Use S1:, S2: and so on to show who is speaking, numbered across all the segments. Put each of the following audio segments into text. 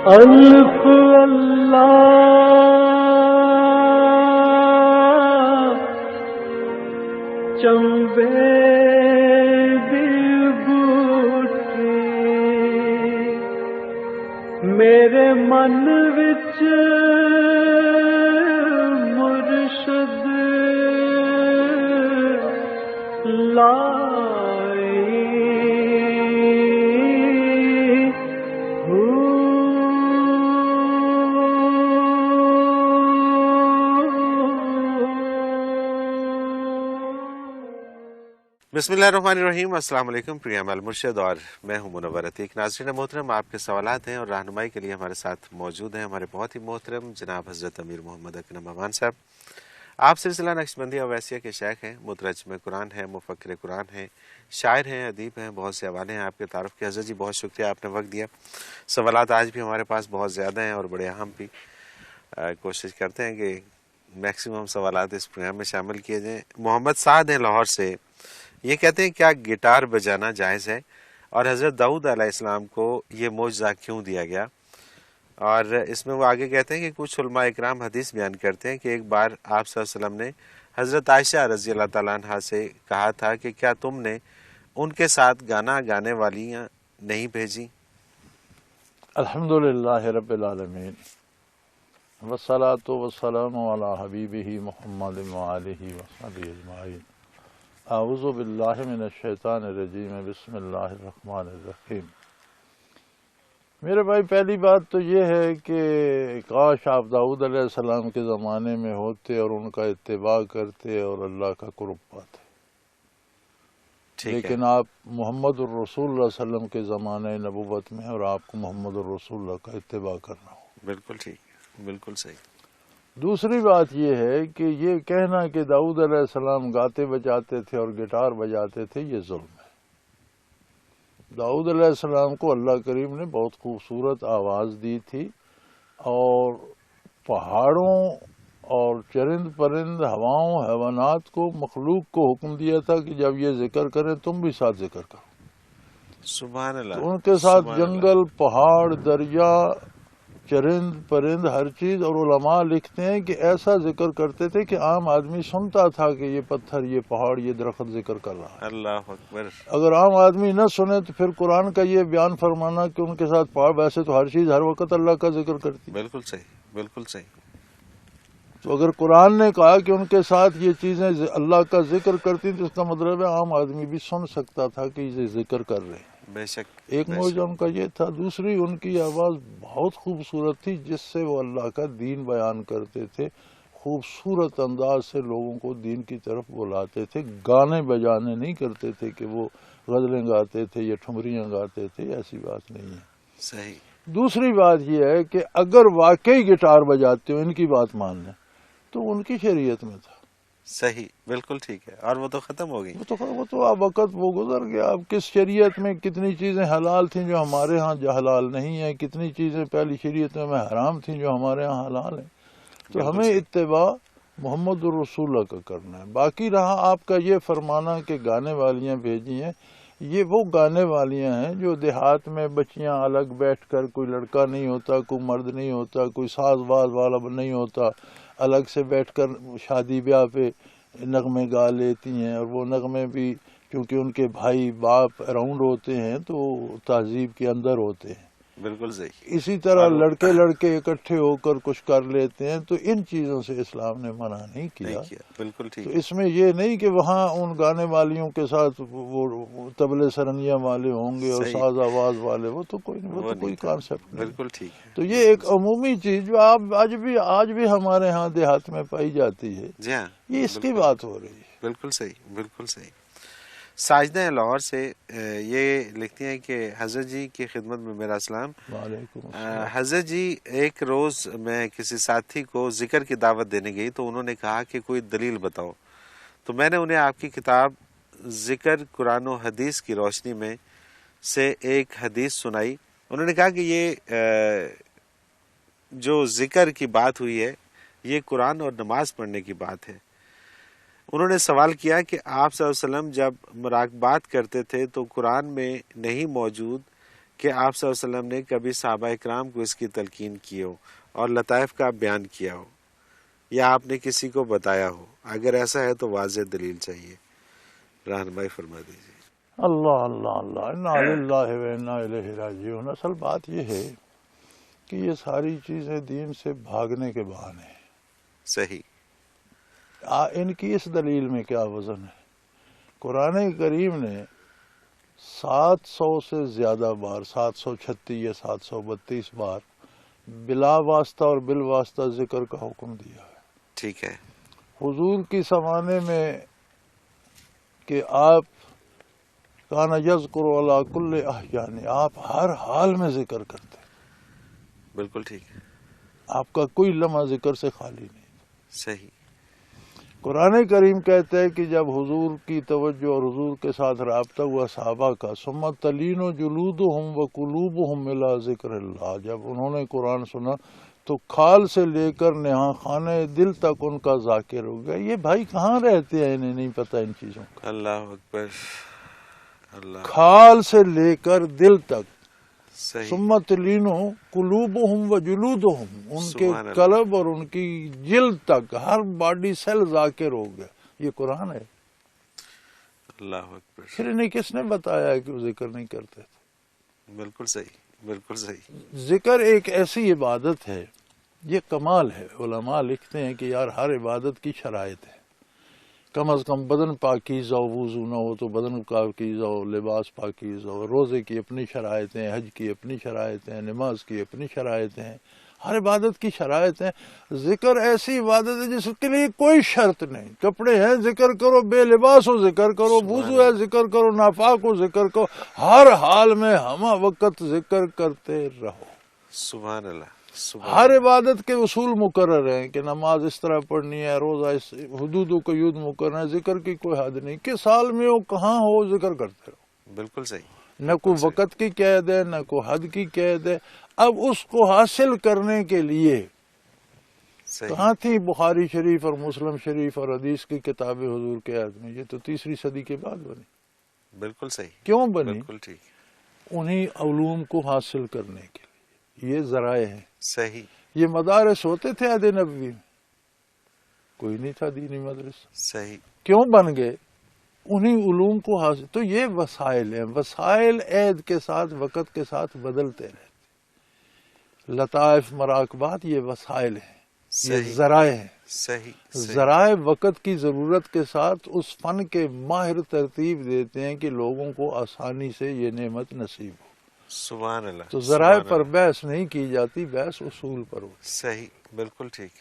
S1: الف اللہ چمبے دی بوٹی میرے من وچ مرشد لائی
S2: بسم اللہ الرحمن الرحیم۔ السلام علیکم، پریام المرشد اور میں ہوں منور عتیق۔ ناظرین محترم، آپ کے سوالات ہیں اور رہنمائی کے لیے ہمارے ساتھ موجود ہیں ہمارے بہت ہی محترم جناب حضرت امیر محمد اکرم امان صاحب۔ آپ سلسلہ نقشبندی اویسیہ کے شیخ ہیں، مترجم قرآن ہیں، مفکر قرآن ہیں، شاعر ہیں، ادیب ہیں، بہت سے حوالے ہیں آپ کے تعارف کے۔ حضرت جی بہت شکریہ، آپ نے وقت دیا۔ سوالات آج بھی ہمارے پاس بہت زیادہ ہیں اور بڑے اہم بھی، کوشش کرتے ہیں کہ میکسیمم سوالات اس پروگرام میں شامل کیے جائیں۔ محمد سعد ہیں لاہور سے، یہ کہتے ہیں کیا گٹار بجانا جائز ہے اور حضرت داؤد علیہ السلام کو یہ معجزہ کیوں دیا گیا؟ اور اس میں وہ آگے کہتے ہیں کہ کچھ علماء اکرام حدیث بیان کرتے ہیں کہ ایک بار آپ صلی اللہ علیہ وسلم نے حضرت عائشہ رضی اللہ تعالیٰ عنہ سے کہا تھا کہ کیا تم نے ان کے ساتھ گانا گانے والیاں نہیں بھیجی؟
S3: الحمدللہ رب العالمین والصلاة والسلام علی حبیبہ محمد وآلہ وصحبہ اجمعین۔ اعوذ باللہ من الشیطان الرجیم، بسم اللہ الرحمن الرحیم۔ میرے بھائی، پہلی بات تو یہ ہے کہ کاش آپ داؤد علیہ السلام کے زمانے میں ہوتے اور ان کا اتباع کرتے اور اللہ کا قرب پاتے، لیکن آپ محمد الرسول اللہ علیہ وسلم کے زمانے نبوت میں اور آپ کو محمد الرسول اللہ کا اتباع کرنا ہو۔
S2: بالکل ٹھیک، بالکل صحیح۔
S3: دوسری بات یہ ہے کہ یہ کہنا کہ داؤد علیہ السلام گاتے بجاتے تھے اور گٹار بجاتے تھے، یہ ظلم ہے۔ داؤد علیہ السلام کو اللہ کریم نے بہت خوبصورت آواز دی تھی اور پہاڑوں اور چرند پرند، ہواؤں، حیوانات کو، مخلوق کو حکم دیا تھا کہ جب یہ ذکر کریں تم بھی ساتھ ذکر کرو۔
S2: سبحان اللہ۔
S3: تو ان کے ساتھ جنگل، پہاڑ، دریا، چرند پرند، ہر چیز، اور علماء لکھتے ہیں کہ ایسا ذکر کرتے تھے کہ عام آدمی سنتا تھا کہ یہ پتھر، یہ پہاڑ، یہ درخت ذکر کر رہا ہے۔
S2: اللہ اکبر۔
S3: اگر عام آدمی نہ سنے تو پھر قرآن کا یہ بیان فرمانا کہ ان کے ساتھ پہاڑ، ویسے تو ہر چیز ہر وقت اللہ کا ذکر کرتی۔
S2: بالکل صحیح، بالکل صحیح۔
S3: تو اگر قرآن نے کہا کہ ان کے ساتھ یہ چیزیں اللہ کا ذکر کرتی تو اس کا مطلب ہے عام آدمی بھی سن سکتا تھا کہ یہ ذکر کر رہے ہیں۔
S2: بے شک۔
S3: ایک معجزہ ان کا یہ تھا۔ دوسری، ان کی آواز بہت خوبصورت تھی جس سے وہ اللہ کا دین بیان کرتے تھے، خوبصورت انداز سے لوگوں کو دین کی طرف بلاتے تھے۔ گانے بجانے نہیں کرتے تھے کہ وہ غزلیں گاتے تھے یا ٹھمریاں گاتے تھے، ایسی بات نہیں ہے۔
S2: صحیح۔
S3: دوسری بات یہ ہے کہ اگر واقعی گٹار بجاتے ہو، ان کی بات مان لیں، تو ان کی شریعت میں تھا۔
S2: صحیح، بالکل ٹھیک ہے، اور وہ تو ختم ہو گئی۔
S3: وہ تو اب وقت وہ گزر گیا۔ اب کس شریعت میں کتنی چیزیں حلال تھیں جو ہمارے ہاں حلال نہیں ہیں، کتنی چیزیں پہلی شریعت میں حرام تھیں جو ہمارے ہاں حلال ہیں۔ تو ہمیں اتباع محمد الرسول اللہ کا کرنا ہے۔ باقی رہا آپ کا یہ فرمانا کہ گانے والیاں بھیجی ہیں، یہ وہ گانے والیاں ہیں جو دیہات میں بچیاں الگ بیٹھ کر، کوئی لڑکا نہیں ہوتا، کوئی مرد نہیں ہوتا، کوئی ساز باز والا نہیں ہوتا، الگ سے بیٹھ کر شادی بیاہ پہ نغمے گا لیتی ہیں، اور وہ نغمے بھی چونکہ ان کے بھائی باپ اراؤنڈ ہوتے ہیں تو تہذیب کے اندر ہوتے ہیں۔
S2: بالکل صحیح۔
S3: اسی طرح لڑکے لڑکے اکٹھے ہو کر کچھ کر لیتے ہیں، تو ان چیزوں سے اسلام نے منع نہیں کیا۔
S2: بالکل ٹھیک۔
S3: تو اس میں یہ نہیں کہ وہاں ان گانے والیوں کے ساتھ وہ طبلے سرنیاں والے ہوں گے اور ساز آواز والے، وہ تو کوئی کانسیپٹ نہیں۔
S2: بالکل ٹھیک۔
S3: تو یہ ایک عمومی چیز جو آج بھی ہمارے ہاں دیہات میں پائی جاتی ہے،
S2: جی ہاں،
S3: یہ اس کی بات ہو رہی ہے۔
S2: بالکل صحیح، بالکل صحیح۔ ساجدہ لاہور سے یہ لکھتی ہیں کہ حضرت جی کی خدمت میں میرا سلام۔
S3: وعلیکم السلام۔
S2: حضرت جی، ایک روز میں کسی ساتھی کو ذکر کی دعوت دینے گئی تو انہوں نے کہا کہ کوئی دلیل بتاؤ، تو میں نے انہیں آپ کی کتاب ذکر قرآن و حدیث کی روشنی میں سے ایک حدیث سنائی۔ انہوں نے کہا کہ یہ جو ذکر کی بات ہوئی ہے یہ قرآن اور نماز پڑھنے کی بات ہے۔ انہوں نے سوال کیا کہ آپ صلی اللہ علیہ وسلم جب مراقبات کرتے تھے تو قرآن میں نہیں موجود کہ آپ صلی اللہ علیہ وسلم نے کبھی صحابہ اکرام کو اس کی تلقین کی ہو اور لطائف کا بیان کیا ہو، یا آپ نے کسی کو بتایا ہو؟ اگر ایسا ہے تو واضح دلیل چاہیے، رہنمائی فرما دیجیے۔
S3: اللہ اللہ اللہ، انا للہ و انا الیہ راجعون۔ اصل بات یہ ہے کہ یہ ساری چیزیں دین سے بھاگنے کے بہانے ہیں۔
S2: صحیح۔
S3: ان کی اس دلیل میں کیا وزن ہے؟ قرآن کریم نے 700 سے زیادہ بار، 736 یا 732 بار بلا واسطہ اور بالواسطہ ذکر کا حکم دیا ہے۔
S2: ٹھیک ہے۔
S3: حضور کی زمانے میں کہ آپ کانا یذکر علی کل احیان، آپ ہر حال میں ذکر کرتے،
S2: بالکل ٹھیک ہے۔
S3: آپ کا کوئی لمحہ ذکر سے خالی نہیں۔
S2: صحیح۔
S3: قرآن کریم کہتا ہے کہ جب حضور کی توجہ اور حضور کے ساتھ رابطہ ہوا صحابہ کا، ثم تلین جلودہم وقلوبہم الی ذکر اللہ، جب انہوں نے قرآن سنا تو کھال سے لے کر نہاں خانہ دل تک ان کا ذاکر ہو گیا۔ یہ بھائی کہاں رہتے ہیں، انہیں نہیں پتہ ان چیزوں کا۔
S2: اللہ اکبر، اللہ۔
S3: کھال سے لے کر دل تک،
S2: صحیح۔
S3: ثم تلین قلوبہم وجلودہم، ان کے
S2: سبحان اللہ۔
S3: قلب اور ان کی جلد تک ہر باڈی سیل ذاکر ہو گیا۔ یہ قرآن ہے۔
S2: اللہ اکبر۔
S3: پھر انہیں کس نے بتایا کہ وہ ذکر نہیں کرتے تھے؟
S2: بالکل صحیح، بالکل صحیح۔
S3: ذکر ایک ایسی عبادت ہے، یہ کمال ہے۔ علماء لکھتے ہیں کہ یار ہر عبادت کی شرائط ہے، کم از کم بدن پاکیزہ ہو، وضو نہ ہو تو بدن پاکیزہ ہو، لباس پاکیزہ ہو، روزے کی اپنی شرائطیں، حج کی اپنی شرائطیں، نماز کی اپنی شرائطیں ہیں، ہر عبادت کی شرائط ہیں۔ ذکر ایسی عبادت ہے جس کے لیے کوئی شرط نہیں۔ کپڑے ہیں ذکر کرو، بے لباس ہو ذکر کرو، وضو ہے ذکر کرو، ناپاک ہو ذکر کرو، ہر حال میں ہمہ وقت ذکر کرتے رہو۔
S2: سبحان اللہ، سبحان
S3: ہر عبادت کے اصول مقرر ہیں کہ نماز اس طرح پڑھنی ہے، روزہ اس حدود و قیود مقرر ہے، ذکر کی کوئی حد نہیں، کہ سال میں ہو کہاں ہو ذکر کرتے رہو۔
S2: بالکل صحیح۔
S3: نہ کوئی وقت کی قید ہے، نہ کوئی حد کی قید ہے۔ اب اس کو حاصل کرنے کے لیے
S2: صحیح۔
S3: کہاں تھی بخاری شریف اور مسلم شریف اور حدیث کی کتابیں حضور کے عہد میں؟ یہ تو 3ری صدی کے بعد بنی۔
S2: بالکل صحیح،
S3: کیوں بنی؟
S2: بالکل ٹھیک۔
S3: انہی علوم کو حاصل کرنے کے لیے۔ یہ ذرائع ہیں۔
S2: صحیح۔
S3: یہ مدارس ہوتے تھے عہد نبوی میں؟ کوئی نہیں تھا دینی مدرسہ۔
S2: صحیح۔
S3: کیوں بن گئے؟ انہی علوم کو حاصل۔ تو یہ وسائل ہیں، وسائل عہد کے ساتھ وقت کے ساتھ بدلتے رہتے۔ لطائف مراقبات یہ وسائل ہیں، یہ
S2: صحیح۔
S3: ذرائع ہیں۔
S2: صحیح۔ صحیح۔
S3: ذرائع وقت کی ضرورت کے ساتھ اس فن کے ماہر ترتیب دیتے ہیں کہ لوگوں کو آسانی سے یہ نعمت نصیب ہو۔
S2: سبحان اللہ۔
S3: تو ذرائع
S2: سبحان
S3: پر
S2: اللہ۔
S3: بحث نہیں کی جاتی، بحث اصول پر ہوتی۔
S2: صحیح، بالکل ٹھیک،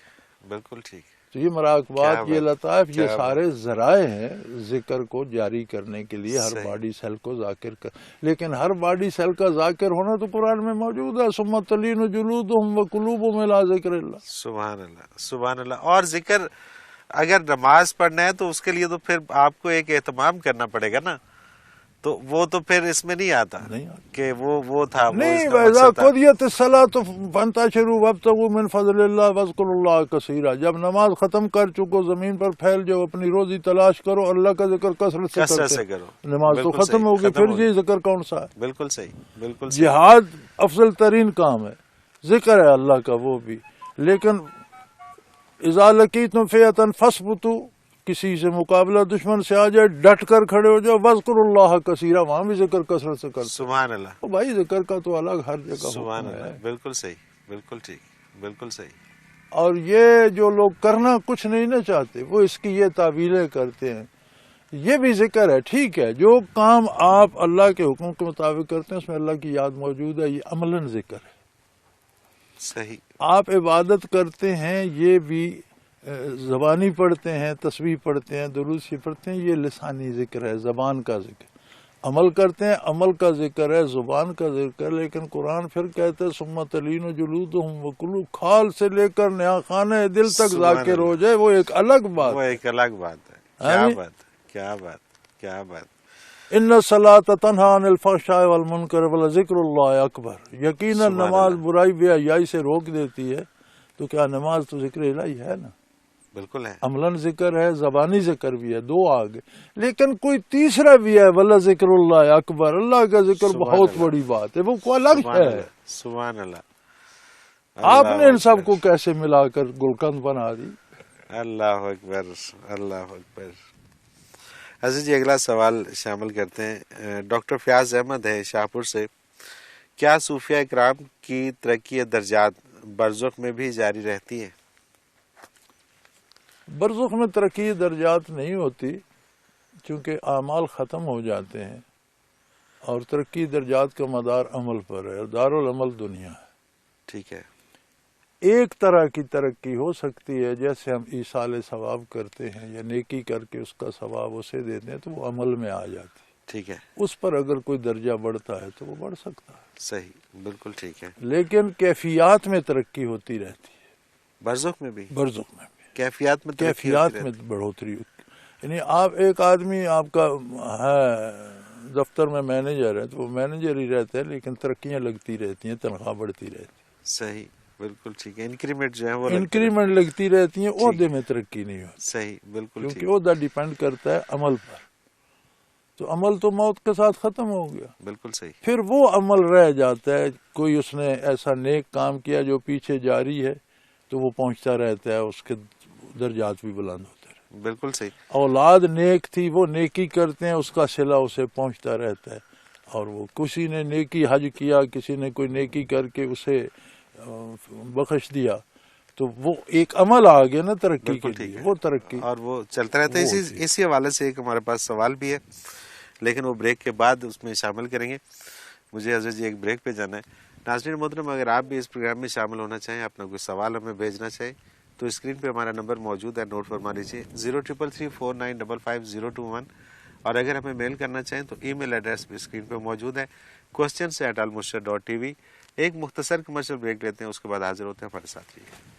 S2: بالکل ٹھیک۔
S3: تو یہ مراقبات،
S2: کیا
S3: یہ
S2: بات،
S3: لطائف، یہ
S2: کیا
S3: سارے ذرائع ہیں ذکر کو جاری کرنے کے لیے، ہر
S2: صحیح۔
S3: باڈی سیل کو ذاکر کر۔ لیکن ہر باڈی سیل کا ذاکر ہونا تو قرآن میں موجود ہے، ثم تلین جلودہم وقلوبہم الی ذکر اللہ۔
S2: سبحان اللہ، سبحان اللہ۔ اور ذکر اگر نماز پڑھنا ہے تو اس کے لیے تو پھر آپ کو ایک اہتمام کرنا پڑے گا نا، تو وہ تو پھر اس میں نہیں آتا
S3: نہیں آتا۔
S2: کہ وہ تھا، وہ
S3: نہیں،
S2: اس کا
S3: وَإِذَا
S2: مقصد تھا۔
S3: قُضِيَتِ الصَّلَاةُ فَانتَشِرُوا وَابْتَغُوا مِن فَضْلِ اللَّهِ وَاذْكُرُوا اللَّهَ كَثِيرًا۔ جب نماز ختم کر چکو زمین پر پھیل جاؤ، اپنی روزی تلاش کرو، اللہ کا ذکر کثرت سے
S2: کثرت سے
S3: کرتے۔
S2: کرو۔
S3: نماز تو
S2: بالکل
S3: ختم
S2: صحیح،
S3: ہوگی،
S2: ختم
S3: پھر
S2: ہوگی۔
S3: یہ ذکر کون سا ہے؟
S2: بالکل صحیح، بالکل صحیح۔
S3: جہاد افضل ترین کام ہے، ذکر ہے اللہ کا وہ بھی، لیکن اذا لقیتم فئۃ فاثبتوا، کسی سے مقابلہ دشمن سے آ جائے ڈٹ کر کھڑے ہو جاؤ، واذکروا اللہ کثیرا، وہاں بھی ذکر کثرت سے کرتے۔
S2: سبحان اللہ،
S3: بھائی ذکر کا تو الگ ہر جگہ
S2: سبحان
S3: حکم ہے۔
S2: اللہ، بالکل صحیح، بالکل ٹھیک، بالکل صحیح۔
S3: اور یہ جو لوگ کرنا کچھ نہیں نہ چاہتے، وہ اس کی یہ تعویلیں کرتے ہیں۔ یہ بھی ذکر ہے، ٹھیک ہے، جو کام آپ اللہ کے حکم کے مطابق کرتے ہیں اس میں اللہ کی یاد موجود ہے، یہ عملاً ذکر ہے۔
S2: صحیح۔
S3: آپ عبادت کرتے ہیں، یہ بھی زبانی پڑھتے ہیں، تسبیح پڑھتے ہیں، درود شریف پڑھتے ہیں، یہ لسانی ذکر ہے، زبان کا ذکر۔ عمل کرتے ہیں، عمل کا ذکر ہے، زبان کا ذکر ہے، لیکن قرآن پھر کہتے ہیں ثم تلین جلودہم وقلوب، کھال سے لے کر نہا خانہ دل تک
S2: سبحان
S3: ذاکر
S2: اللہ۔
S3: ہو جائے، وہ ایک الگ بات
S2: وہ
S3: ہے۔
S2: ایک الگ بات ہے۔ کیا
S3: آمین۔
S2: بات، کیا بات، کیا بات۔
S3: ان الصلاۃ تنہی عن الفحشاء والمنکر ولذکر اللہ اکبر۔ یقیناً
S2: سبحان
S3: نماز
S2: اللہ۔
S3: برائی بے حیائی سے روک دیتی ہے، تو کیا نماز تو ذکر الہی ہے نا؟
S2: بالکل ہے،
S3: عملاً ذکر ہے، زبانی ذکر بھی ہے، دو آگے، لیکن کوئی تیسرا بھی ہے، وَلَا ذکر اللہ اکبر، اللہ کا ذکر
S2: سبحان
S3: بہت
S2: اللہ،
S3: بڑی بات ہے، وہ کوئی الگ
S2: سبحان
S3: ہے۔
S2: اللہ، سبحان اللہ،
S3: آپ نے
S2: اللہ
S3: ان سب
S2: اکبر،
S3: کو کیسے ملا کر گلقند بنا دی؟
S2: اللہ اکبر، اللہ اکبر۔ حضرت جی اگلا سوال شامل کرتے ہیں، ڈاکٹر فیاض احمد ہے شاہپور سے، کیا صوفیہ اکرام کی ترقی درجات برزخ میں بھی جاری رہتی ہے؟
S3: برزخ میں ترقی درجات نہیں ہوتی، چونکہ اعمال ختم ہو جاتے ہیں، اور ترقی درجات کا مدار عمل پر ہے، اور دارالعمل دنیا ہے۔
S2: ٹھیک ہے،
S3: ایک طرح کی ترقی ہو سکتی ہے، جیسے ہم ایصال ثواب کرتے ہیں یا نیکی کر کے اس کا ثواب اسے دیتے ہیں تو وہ عمل میں آ جاتی ہے،
S2: ٹھیک ہے،
S3: اس پر اگر کوئی درجہ بڑھتا ہے تو وہ بڑھ سکتا ہے،
S2: صحیح، بالکل ٹھیک ہے۔
S3: لیکن کیفیات میں ترقی ہوتی رہتی ہے،
S2: برزخ میں بھی،
S3: برزخ میں بھی
S2: کیفیات میں ترقی ہوتی
S3: کیفیات میں
S2: رہتی
S3: بڑھوتری ہوتی، یعنی آپ ایک آدمی آپ کا ہے دفتر میں مینیجر ہے تو وہ مینیجر ہی رہتا ہے، لیکن ترقیاں لگتی رہتی ہیں، تنخواہ بڑھتی رہتی ہے،
S2: صحیح، بالکل ٹھیک ہے، انکریمنٹ جو ہے وہ لگتے رہتے
S3: انکریمنٹ لگتی رہتی ہیں،
S2: ٹھیک
S3: عہدے
S2: ہے،
S3: میں ترقی نہیں ہوتی،
S2: صحیح، بالکل ٹھیک،
S3: کیونکہ عہدہ ڈیپینڈ کرتا ہے عمل پر، تو عمل تو موت کے ساتھ ختم ہو گیا،
S2: بالکل صحیح،
S3: پھر وہ عمل رہ جاتا ہے، کوئی اس نے ایسا نیک کام کیا جو پیچھے جاری ہے تو وہ پہنچتا رہتا ہے، اس کے درجات بھی بلند ہوتے رہتے
S2: بالکل صحیح،
S3: ہیں۔ اولاد نیک تھی، وہ نیکی کرتے ہیں، اس کا صلہ اسے پہنچتا رہتا ہے، اور وہ کسی نے نیکی حج کیا، کسی نے کوئی نیکی کر کے اسے بخش دیا، تو وہ ایک عمل آ گیا نا ترقی کے
S2: بالکل ٹھیک
S3: لیے،
S2: ہے،
S3: وہ ترقی
S2: اور وہ چلتا رہتا ہے۔
S3: وہ ہوتی ہے۔
S2: اسی حوالے سے ایک ہمارے پاس سوال بھی ہے، لیکن وہ بریک کے بعد اس میں شامل کریں گے، مجھے حضرت جی ایک بریک پہ جانا ہے۔ ناظرین محترم، اگر آپ بھی اس پروگرام میں شامل ہونا چاہیں، اپنا کوئی سوال ہمیں بھیجنا چاہیں تو اسکرین پہ ہمارا نمبر موجود ہے، نوٹ فرما لیجیے، 033349555021، اور اگر ہمیں میل کرنا چاہیں تو ای میل ایڈریس بھی اسکرین پہ موجود ہے، questions@almurshid.tv۔ ایک مختصر کمرشل بریک لیتے ہیں، اس کے بعد حاضر ہوتے ہیں، ہمارے ساتھ رہیے۔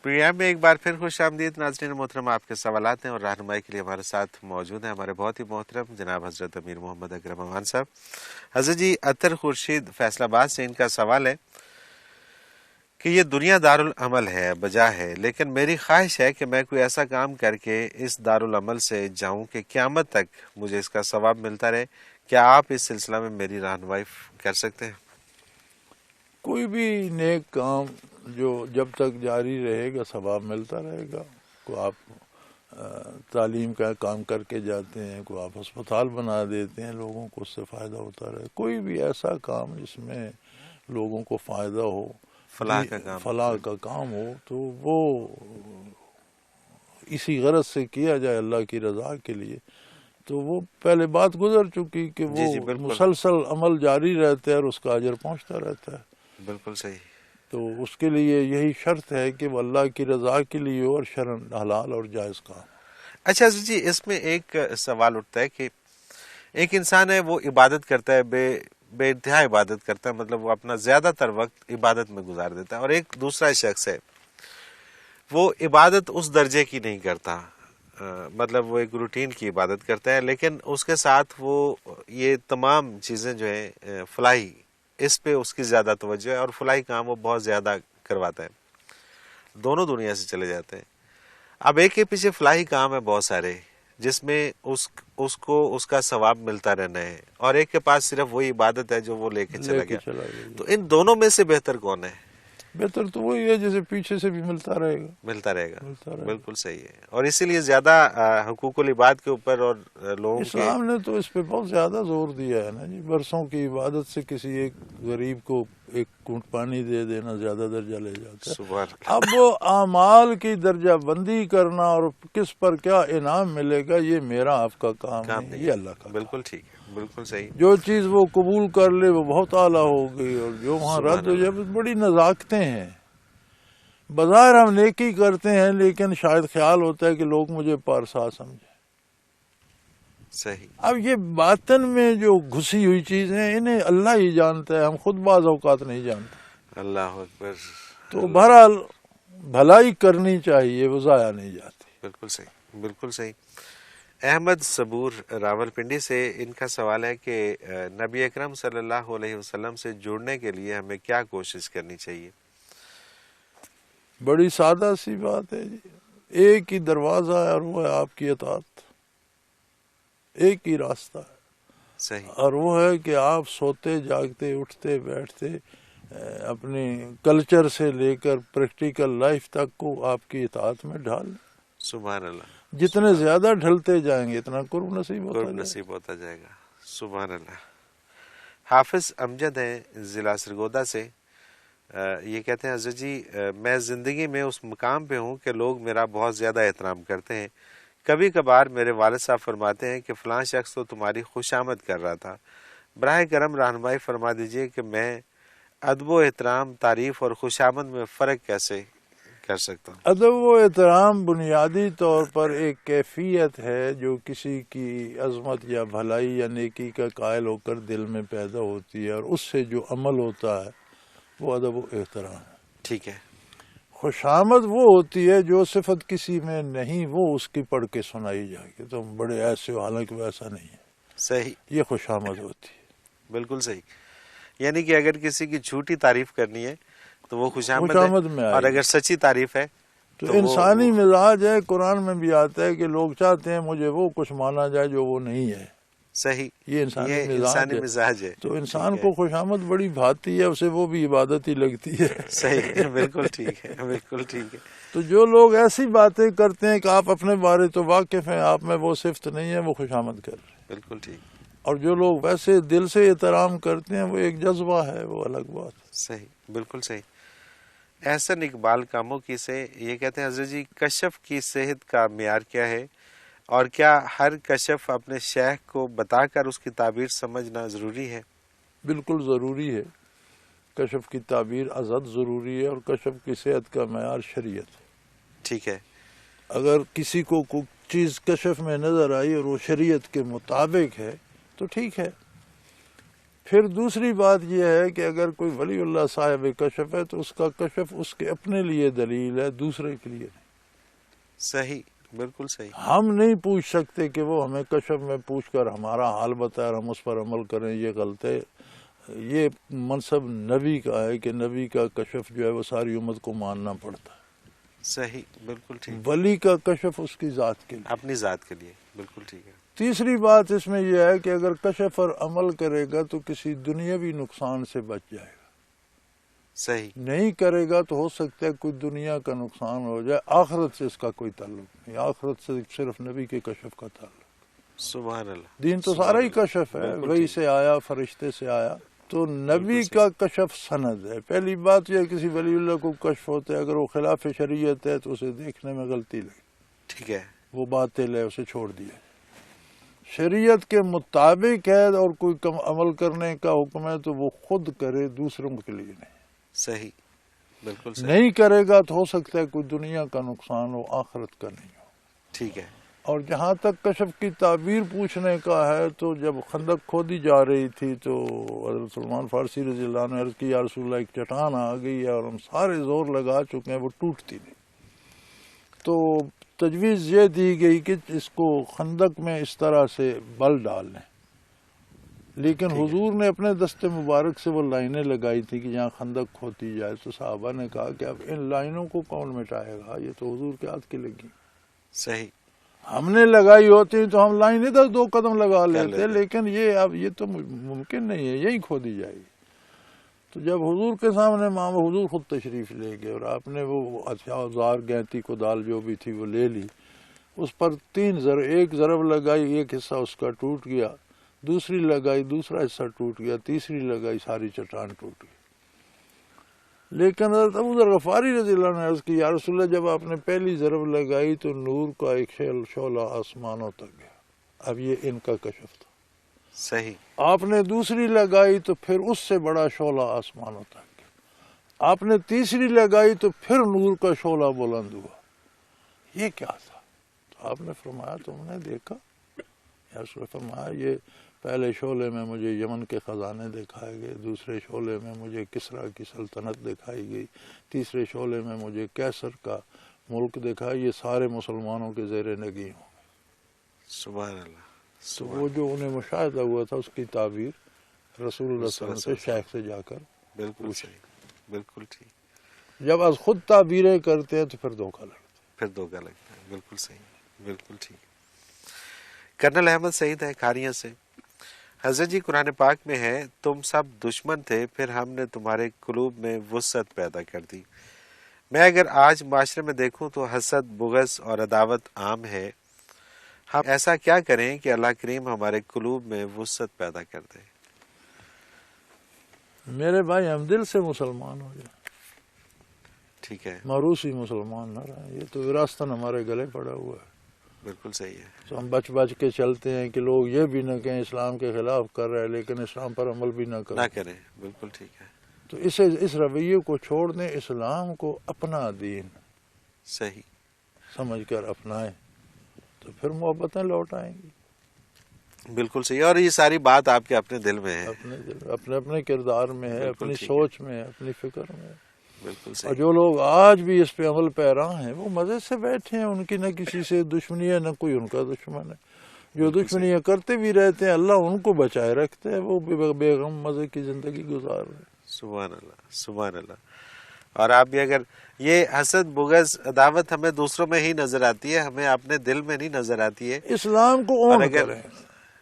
S2: پروگرام میں ایک بار پھر خوش آمدید ناظرین محترم، آپ کے سوالات ہیں اور رہنمائی کے لیے ہمارے ساتھ موجود ہیں ہمارے بہت ہی محترم جناب حضرت امیر محمد اکرم امان صاحب۔ حضرت جی اطہر خورشید فیصل آباد سے ان کا سوال ہے کہ یہ دنیا دارالعمل ہے، بجا ہے، لیکن میری خواہش ہے کہ میں کوئی ایسا کام کر کے اس دارالعمل سے جاؤں کہ قیامت تک مجھے اس کا ثواب ملتا رہے، کیا آپ اس سلسلہ میں میری رہنمائی کر سکتے ہیں؟
S3: کوئی بھی نیک کام جو جب تک جاری رہے گا ثواب ملتا رہے گا، کو آپ تعلیم کا کام کر کے جاتے ہیں، کو آپ ہسپتال بنا دیتے ہیں، لوگوں کو اس سے فائدہ ہوتا رہے، کوئی بھی ایسا کام جس میں لوگوں کو فائدہ ہو،
S2: فلاح کا کام،
S3: فلاح کا کام ہو، تو وہ اسی غرض سے کیا جائے اللہ کی رضا کے لیے، تو وہ پہلے بات گزر چکی کہ وہ
S2: جی بالکل،
S3: مسلسل عمل جاری رہتا ہے اور اس کا اجر پہنچتا رہتا ہے،
S2: بالکل صحیح،
S3: تو اس کے لیے یہی شرط ہے کہ وہ اللہ کی رضا کے لیے اور شرعاً حلال اور جائز کام۔
S2: اچھا جی، اس میں ایک سوال اٹھتا ہے کہ ایک انسان ہے، وہ عبادت کرتا ہے، بے انتہا عبادت کرتا ہے، مطلب وہ اپنا زیادہ تر وقت عبادت میں گزار دیتا ہے، اور ایک دوسرا شخص ہے وہ عبادت اس درجے کی نہیں کرتا، مطلب وہ ایک روٹین کی عبادت کرتا ہے، لیکن اس کے ساتھ وہ یہ تمام چیزیں جو ہیں فلاحی، اس پہ اس کی زیادہ توجہ ہے اور فلاحی کام وہ بہت زیادہ کرواتا ہے، دونوں دنیا سے چلے جاتے ہیں۔ اب ایک کے پیچھے فلاحی کام ہے بہت سارے جس میں اس کو اس کا ثواب ملتا رہنا ہے، اور ایک کے پاس صرف وہی عبادت ہے جو وہ لے کے چلا گیا، تو ان دونوں میں سے بہتر کون ہے؟
S3: بہتر تو وہی ہے جسے پیچھے سے بھی ملتا رہے گا،
S2: ملتا رہے گا، بالکل صحیح ہے، اور اسی لیے زیادہ حقوق العباد کے اوپر اور لوگوں کے،
S3: اسلام نے تو اس پہ بہت زیادہ زور دیا ہے نا جی، برسوں کی عبادت سے کسی ایک غریب کو ایک گھونٹ پانی دے دینا زیادہ درجہ لے جاتا ہے۔
S2: سبحان اللہ،
S3: اب وہ اعمال کی درجہ بندی کرنا اور کس پر کیا انعام ملے گا، یہ میرا آپ کا کام نہیں، یہ اللہ کا،
S2: بالکل ٹھیک ہے، بالکل صحیح،
S3: جو چیز وہ قبول کر لے وہ بہت اعلیٰ ہو گئی، اور جو وہاں رد ہو جائے، بڑی نزاکتیں ہیں، بظاہر ہم نیکی کرتے ہیں لیکن شاید خیال ہوتا ہے کہ لوگ مجھے پارسا سمجھیں،
S2: صحیح.
S3: اب یہ باطن میں جو گھسی ہوئی چیزیں انہیں اللہ ہی جانتا ہے، ہم خود بعض اوقات نہیں جانتے.
S2: اللہ اکبر.
S3: تو بہرحال بھلائی کرنی چاہیے، وہ ضائع نہیں جاتی.
S2: بالکل صحیح، بالکل صحیح. احمد صبور راول پنڈی سے ان کا سوال ہے کہ نبی اکرم صلی اللہ علیہ وسلم سے جڑنے کے لیے ہمیں کیا کوشش کرنی چاہیے؟
S3: بڑی سادہ سی بات ہے جی، ایک ہی دروازہ ہے اور وہ ہے آپ کی اطاعت. ایک ہی راستہ ہے
S2: صحیح.
S3: اور وہ ہے کہ آپ سوتے جاگتے اٹھتے بیٹھتے اپنی کلچر سے لے کر پریکٹیکل لائف تک کو آپ کی اطاعت میں ڈھال لیں.
S2: سبحان اللہ.
S3: جتنے زیادہ ڈھلتے جائیں گے اتنا قرب نصیب ہوتا
S2: قرب
S3: جائے گا.
S2: نصیب ہوتا جائے گا. سبحان اللہ. حافظ امجد ہیں ضلع سرگودا سے. یہ کہتے ہیں حضرت جی میں زندگی میں اس مقام پہ ہوں کہ لوگ میرا بہت زیادہ احترام کرتے ہیں. کبھی کبھار میرے والد صاحب فرماتے ہیں کہ فلاں شخص تو تمہاری خوش آمد کر رہا تھا. براہ کرم رہنمائی فرما دیجئے کہ میں ادب و احترام، تعریف اور خوش آمد میں فرق کیسے کر سکتا ہوں؟
S3: ادب و احترام بنیادی طور پر ایک کیفیت ہے جو کسی کی عظمت یا بھلائی یا نیکی کا قائل ہو کر دل میں پیدا ہوتی ہے، اور اس سے جو عمل ہوتا ہے وہ ادب و احترام ہے.
S2: ٹھیک ہے.
S3: خوشامد وہ ہوتی ہے جو صفت کسی میں نہیں وہ اس کی پڑھ کے سنائی جائے کہ تم بڑے ایسے ہو، حالانکہ ویسا نہیں ہے.
S2: صحیح.
S3: یہ خوشامد ہوتی ہے.
S2: بالکل صحیح. یعنی کہ اگر کسی کی جھوٹی تعریف کرنی ہے تو وہ خوشامد
S3: میں
S2: ہے،
S3: آئے
S2: اور اگر سچی تعریف ہے
S3: تو انسانی مزاج ہے. قرآن میں بھی آتا ہے کہ لوگ چاہتے ہیں مجھے وہ کچھ مانا جائے جو وہ نہیں ہے.
S2: صحیح.
S3: یہ انسانی
S2: مزاج ہے.
S3: تو انسان کو خوشامد بڑی بھاتی ہے، اسے وہ بھی عبادت ہی لگتی ہے.
S2: صحیح. بالکل ٹھیک ہے، بالکل ٹھیک ہے.
S3: تو جو لوگ ایسی باتیں کرتے ہیں کہ آپ اپنے بارے تو واقف ہیں، آپ میں وہ صفت نہیں ہے، وہ خوشامد کر رہے ہیں.
S2: بالکل ٹھیک.
S3: اور جو لوگ ویسے دل سے احترام کرتے ہیں وہ ایک جذبہ ہے، وہ الگ بات ہے.
S2: صحیح. بالکل صحیح. احسن اقبال کاموں کی سے یہ کہتے ہیں حضرت جی کشف کی صحت کا معیار کیا ہے، اور کیا ہر کشف اپنے شیخ کو بتا کر اس کی تعبیر سمجھنا ضروری ہے؟
S3: بالکل ضروری ہے. کشف کی تعبیر ازحد ضروری ہے، اور کشف کی صحت کا معیار شریعت ہے.
S2: ٹھیک ہے.
S3: اگر کسی کو کوئی چیز کشف میں نظر آئی اور وہ شریعت کے مطابق ہے تو ٹھیک ہے. پھر دوسری بات یہ ہے کہ اگر کوئی ولی اللہ صاحب کشف ہے تو اس کا کشف اس کے اپنے لیے دلیل ہے، دوسرے کے لیے نہیں.
S2: صحیح. بالکل صحیح.
S3: ہم نہیں پوچھ سکتے کہ وہ ہمیں کشف میں پوچھ کر ہمارا حال بتائے اور ہم اس پر عمل کریں، یہ غلط ہے. یہ منصب نبی کا ہے کہ نبی کا کشف جو ہے وہ ساری امت کو ماننا پڑتا ہے.
S2: صحیح. بالکل ٹھیک.
S3: ولی کا کشف اس کی ذات کے لیے،
S2: اپنی ذات کے لیے. بالکل ٹھیک ہے.
S3: تیسری بات اس میں یہ ہے کہ اگر کشف پر عمل کرے گا تو کسی دنیاوی نقصان سے بچ جائے گا.
S2: صحیح.
S3: نہیں کرے گا تو ہو سکتا ہے کوئی دنیا کا نقصان ہو جائے، آخرت سے اس کا کوئی تعلق نہیں. آخرت سے صرف نبی کے کشف کا تعلق.
S2: سبحان اللہ.
S3: دین تو سارا ہی کشف ہے، وہی سے آیا، فرشتے سے آیا. تو نبی کا کشف سند ہے. پہلی بات یہ کسی ولی اللہ کو کشف ہوتا ہے، اگر وہ خلاف شریعت ہے تو اسے دیکھنے میں غلطی لگے.
S2: ٹھیک ہے.
S3: وہ باطل ہے، اسے چھوڑ دیا. شریعت کے مطابق ہے اور کوئی عمل کرنے کا حکم ہے تو وہ خود کرے، دوسروں کے لیے نہیں.
S2: صحیح. بالکل صحیح.
S3: نہیں کرے گا تو ہو سکتا ہے کوئی دنیا کا نقصان ہو، آخرت کا نہیں ہو.
S2: ٹھیک ہے.
S3: اور جہاں تک کشف کی تعبیر پوچھنے کا ہے تو جب خندق کھودی جا رہی تھی تو حضرت سلمان فارسی رضی اللہ عنہ نے عرض کی یا رسول اللہ ایک چٹان آ گئی ہے اور ہم سارے زور لگا چکے ہیں، وہ ٹوٹتی نہیں. تو تجویز یہ دی گئی کہ اس کو خندق میں اس طرح سے بل ڈال لیں. لیکن حضور نے اپنے دست مبارک سے وہ لائنیں لگائی تھی کہ جہاں خندق کھوتی جائے. تو صحابہ نے کہا کہ اب ان لائنوں کو کون مٹائے گا، یہ تو حضور کے ہاتھ کی لگی.
S2: صحیح.
S3: ہم نے لگائی ہوتی تو ہم لائن ادھر 2 قدم لگا لیتے، لیکن یہ تو ممکن نہیں ہے، یہی کھودی جائے گی. تو جب حضور کے سامنے حضور خود تشریف لے گئے اور آپ نے وہ اوزار گینتی کدال جو بھی تھی وہ لے لی. اس پر 3 ضرب، ایک ضرب لگائی، ایک حصہ اس کا ٹوٹ گیا. دوسری لگائی، دوسرا حصہ ٹوٹ گیا. تیسری لگائی، ساری چٹان ٹوٹ گئی. لیکن حضرت ابو ذر غفاری رضی اللہ عنہ نے عرض کی یا رسول اللہ جب آپ نے پہلی ضرب لگائی تو نور کا ایک شعلہ آسمانوں تک گیا. اب یہ ان کا کشف تھا.
S2: صحیح.
S3: آپ نے دوسری لگائی تو پھر اس سے بڑا شعلہ آسمانوں تک گیا. آپ نے تیسری لگائی تو پھر نور کا شعلہ بلند ہوا. یہ کیا تھا؟ تو آپ نے فرمایا تم نے دیکھا یا رسول اللہ فرمایا یہ پہلے شعلے میں مجھے یمن کے خزانے دکھائے گئے، دوسرے شعلے میں مجھے کسریٰ کی سلطنت دکھائی گئی، تیسرے شعلے میں مجھے قیصر کا ملک دکھا، یہ سارے مسلمانوں کے زیر نگی ہوں۔
S2: سبحان اللہ۔
S3: تو وہ جو انہیں مشاہدہ ہوا تھا اس کی تعبیر رسول اللہ صلی اللہ علیہ وسلم سے شیخ سے جا کر،
S2: بالکل صحیح، بالکل ٹھیک۔
S3: جب از خود تعبیریں کرتے ہیں تو پھر دھوکہ لگتا ہے۔
S2: پھر دھوکہ لگتا ہے، بالکل صحیح، بالکل ٹھیک۔ کرنل احمد سعید ہے کھاریاں سے، حضرت جی قرآن پاک میں ہے تم سب دشمن تھے پھر ہم نے تمہارے قلوب میں وسعت پیدا کر دی۔ میں اگر آج معاشرے میں دیکھوں تو حسد، بغض اور عداوت عام ہے، ہم ایسا کیا کریں کہ اللہ کریم ہمارے قلوب میں وسعت پیدا کر دے؟
S3: میرے بھائی ہم دل سے مسلمان ہو جائیں،
S2: ٹھیک ہے،
S3: معروسی مسلمان نہ رہیں، یہ تو وراثتاً ہمارے گلے پڑا ہوا ہے۔
S2: بالکل صحیح ہے،
S3: تو ہم بچ بچ کے چلتے ہیں کہ لوگ یہ بھی نہ کہیں اسلام کے خلاف کر رہے ہیں لیکن اسلام پر عمل بھی نہ
S2: نہ
S3: کریں۔
S2: کریں، بالکل ٹھیک ہے،
S3: تو اس رویے کو چھوڑ دیں، اسلام کو اپنا دین
S2: صحیح،
S3: سمجھ کر اپنائیں تو پھر محبتیں لوٹ آئیں گی۔
S2: بالکل صحیح۔ اور یہ ساری بات آپ کے اپنے دل میں ہے،
S3: اپنے اپنے کردار میں ہے،
S2: بالکل
S3: اپنی
S2: ٹھیک
S3: سوچ میں ہے، اپنی فکر میں ہے۔
S2: بالکل
S3: اور
S2: صحیح،
S3: جو لوگ آج بھی اس پہ عمل پیرا ہیں وہ مزے سے بیٹھے ہیں، ان کی نہ کسی سے دشمنی ہے نہ کوئی ان کا دشمن ہے۔ جو دشمنیاں کرتے بھی رہتے ہیں اللہ ان کو بچائے رکھتے ہیں، وہ بے غم مزے کی زندگی گزار رہے ہیں۔
S2: سبحان اللہ، سبحان اللہ۔ اور آپ بھی اگر یہ حسد، بغض، عداوت ہمیں دوسروں میں ہی نظر آتی ہے، ہمیں اپنے دل میں نہیں نظر آتی ہے۔
S3: اسلام کو
S2: اور
S3: اون
S2: اگر
S3: کریں،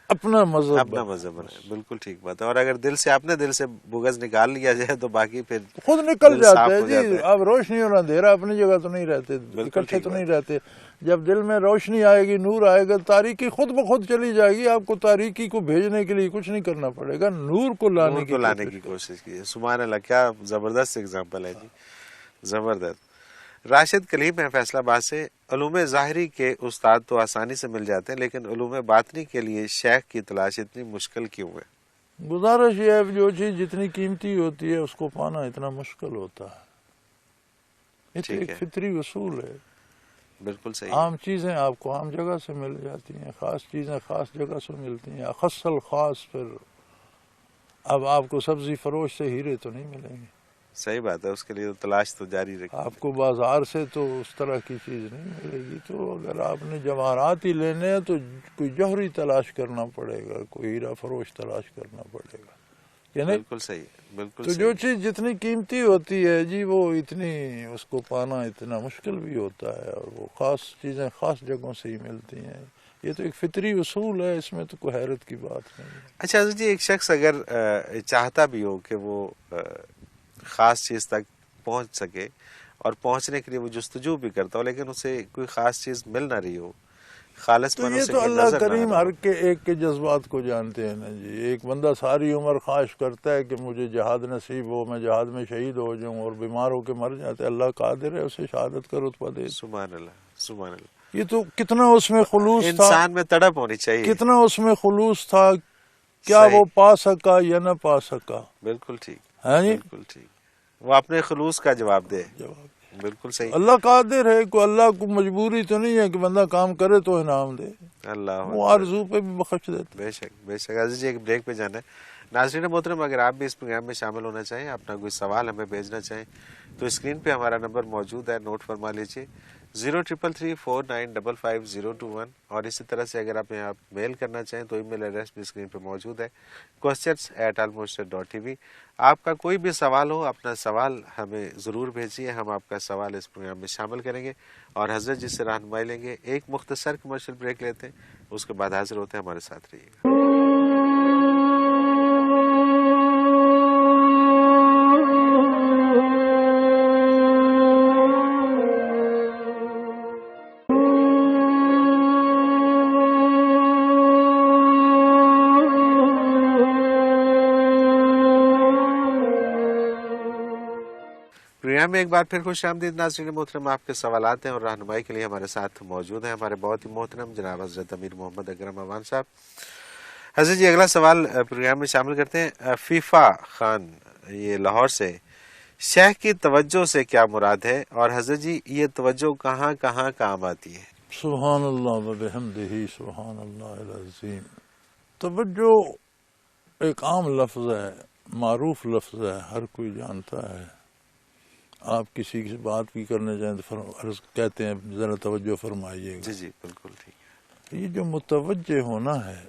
S3: اپنا مذہب
S2: اپنا مذہب بنائے، بالکل ٹھیک بات ہے۔ اور اگر دل سے اپنے دل سے بغض نکال لیا جائے تو باقی پھر
S3: خود نکل
S2: دل
S3: جاتا
S2: صاف
S3: ہے
S2: ہو
S3: جی۔
S2: جاتا ہے۔
S3: اب روشنی اور اندھیرا اپنی جگہ تو نہیں رہتے، اکٹھے
S2: ٹھیک
S3: تو
S2: بات
S3: نہیں رہتے۔ جب دل میں روشنی آئے گی، نور آئے گا، تاریکی خود بخود چلی جائے گی۔ آپ کو تاریکی کو بھیجنے کے لیے کچھ نہیں کرنا پڑے گا، نور کو
S2: نور کو لانے کی کوشش کی۔ سبحان اللہ، کیا زبردست اگزامپل ہے جی، زبردست۔ راشد کلیم ہے فیصلہ آباد سے، علوم ظاہری کے استاد تو آسانی سے مل جاتے ہیں لیکن علوم باطنی کے لیے شیخ کی تلاش اتنی مشکل کیوں ہے؟
S3: گزارش یہ ہے جو چیز جتنی قیمتی ہوتی ہے اس کو پانا اتنا مشکل ہوتا ہے۔ یہ تو
S2: ٹھیک
S3: ایک
S2: ہے،
S3: فطری اصول ہے۔
S2: بالکل صحیح،
S3: عام چیزیں آپ کو عام جگہ سے مل جاتی ہیں، خاص چیزیں خاص جگہ سے ملتی ہیں، اخص الخاص۔ پھر اب آپ کو سبزی فروش سے ہیرے تو نہیں ملیں گے،
S2: صحیح بات ہے، اس کے لیے تلاش تو جاری رکھیں۔
S3: آپ کو بازار سے تو اس طرح کی چیز نہیں ملے گی۔ تو اگر آپ نے جواہرات ہی لینے ہیں تو کوئی جوہری تلاش کرنا پڑے گا، کوئی ہیرا فروش تلاش کرنا پڑے گا، یعنی
S2: بالکل صحیح، بالکل
S3: تو
S2: صحیح۔
S3: جو چیز جتنی قیمتی ہوتی ہے جی وہ اتنی اس کو پانا اتنا مشکل بھی ہوتا ہے، اور وہ خاص چیزیں خاص جگہوں سے ہی ملتی ہیں۔ یہ تو ایک فطری اصول ہے، اس میں تو کوئی حیرت کی بات نہیں ہے۔
S2: اچھا حضرت جی، ایک شخص اگر چاہتا بھی ہو کہ وہ خاص چیز تک پہنچ سکے اور پہنچنے کے لیے وہ جستجو بھی کرتا ہو لیکن اسے کوئی خاص چیز مل نہ رہی ہو، خالص
S3: تو
S2: پن
S3: یہ
S2: اسے
S3: تو
S2: کوئی
S3: اللہ
S2: نظر نہ
S3: کریم
S2: آ رہا
S3: ہر کے ایک کے جذبات کو جانتے ہیں نا جی۔ ایک بندہ ساری عمر خواہش کرتا ہے کہ مجھے جہاد نصیب ہو، میں جہاد میں شہید ہو جاؤں، اور بیمار ہو کے مر جاتا ہے، اللہ قادر ہے اسے شہادت کا رتبہ دے۔
S2: سبحان اللہ، سبحان اللہ۔
S3: یہ تو کتنا اس میں خلوص تھا،
S2: انسان میں تڑپ ہونی چاہیے،
S3: کتنا اس میں خلوص تھا، کیا
S2: صحیح،
S3: وہ پا سکا یا نہ پا سکا؟
S2: بالکل ٹھیک،
S3: ہے جی،
S2: بالکل ٹھیک، وہ اپنے خلوص کا جواب دے،
S3: جواب
S2: بالکل صحیح۔
S3: اللہ قادر ہے، کو اللہ کو مجبوری تو نہیں ہے کہ بندہ کام کرے تو انعام دے،
S2: اللہ
S3: وہ آرزو پہ بھی بخش دیتا ہے۔
S2: بے شک، بے شک۔ عزیز جی، ایک بریک پہ جانا ہے۔ ناظرین محترم، اگر آپ بھی اس پروگرام میں شامل ہونا چاہیں، اپنا کوئی سوال ہمیں بھیجنا چاہیں تو اسکرین پہ ہمارا نمبر موجود ہے، نوٹ فرما لیجیے 0333455021۔ اور اسی طرح سے اگر آپ یہاں میل کرنا چاہیں تو ای میل ایڈریس بھی اسکرین پہ موجود ہے، questions@almurshid.tv۔ آپ کا کوئی بھی سوال ہو، اپنا سوال ہمیں ضرور بھیجیے، ہم آپ کا سوال اس پروگرام میں شامل کریں گے اور حضرت جی سے رہنمائی لیں گے۔ ایک مختصر کمرشل بریک لیتے ہیں، اس کے بعد حاضر ہوتے ہیں، ہمارے ساتھ رہیے گا۔ پروگرام میں ایک بار پھر خوش آمدید ناظرین محترم، آپ کے سوالات ہیں اور رہنمائی کے لیے ہمارے ساتھ موجود ہیں ہمارے بہت ہی محترم جناب حضرت امیر محمد اکرم امان صاحب۔ حضرت جی، اگلا سوال پروگرام میں شامل کرتے ہیں۔ فیفا خان، یہ لاہور سے، شیخ کی توجہ سے کیا مراد ہے، اور حضرت جی یہ توجہ کہاں کہاں کام آتی ہے؟
S3: سبحان اللہ و بحمدہ سبحان اللہ العظیم. توجہ ایک عام لفظ ہے، معروف لفظ ہے، ہر کوئی جانتا ہے. آپ کسی کی بات بھی کرنے جائیں تو عرض کہتے ہیں ذرا توجہ فرمائیے گا.
S2: جی جی بالکل ٹھیک ہے.
S3: یہ جو متوجہ ہونا ہے،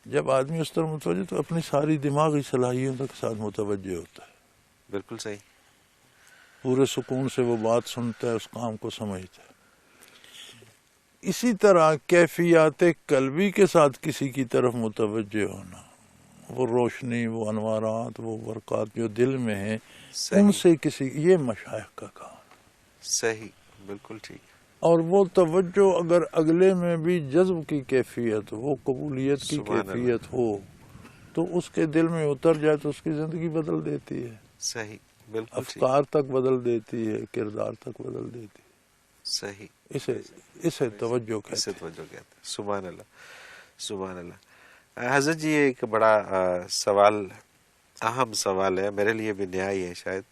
S3: جب آدمی اس طرح متوجہ تو اپنی ساری دماغی صلاحیتوں کے ساتھ متوجہ ہوتا ہے.
S2: بالکل صحیح.
S3: پورے سکون سے وہ بات سنتا ہے، اس کام کو سمجھتا ہے. اسی طرح کیفیات قلبی کے ساتھ کسی کی طرف متوجہ ہونا، وہ روشنی، وہ انوارات، وہ برکات جو دل میں ہیں، ان سے کسی، یہ مشائخ کا کام.
S2: صحیح بالکل ٹھیک.
S3: اور وہ توجہ اگر اگلے میں بھی جذب کی کیفیت ہو، قبولیت کی کیفیت ہو، تو اس کے دل میں اتر جائے تو اس کی زندگی بدل دیتی ہے.
S2: صحیح بالکل.
S3: افکار تک بدل دیتی ہے، کردار تک بدل دیتی ہے.
S2: صحیح.
S3: اسے توجہ کہتے
S2: ہیں. سبحان اللہ سبحان اللہ. حضرت جی ایک بڑا سوال، اہم سوال ہے، میرے لیے بھی نیا ہی ہے شاید.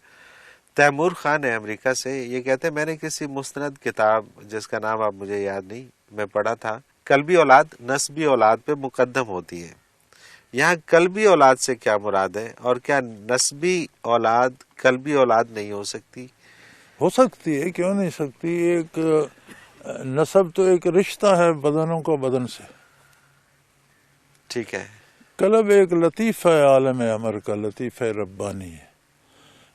S2: تیمور خان ہے امریکہ سے، یہ کہتے ہیں میں نے کسی مستند کتاب جس کا نام اب مجھے یاد نہیں میں پڑھا تھا، قلبی اولاد نسبی اولاد پہ مقدم ہوتی ہے. یہاں قلبی اولاد سے کیا مراد ہے، اور کیا نسبی اولاد قلبی اولاد نہیں ہو سکتی؟
S3: ہو سکتی ہے، کیوں نہیں سکتی. ایک نسب تو ایک رشتہ ہے بدنوں کا بدن سے.
S2: ٹھیک ہے.
S3: قلب ایک لطیفہ عالم امر کا، لطیفہ ربانی ہے.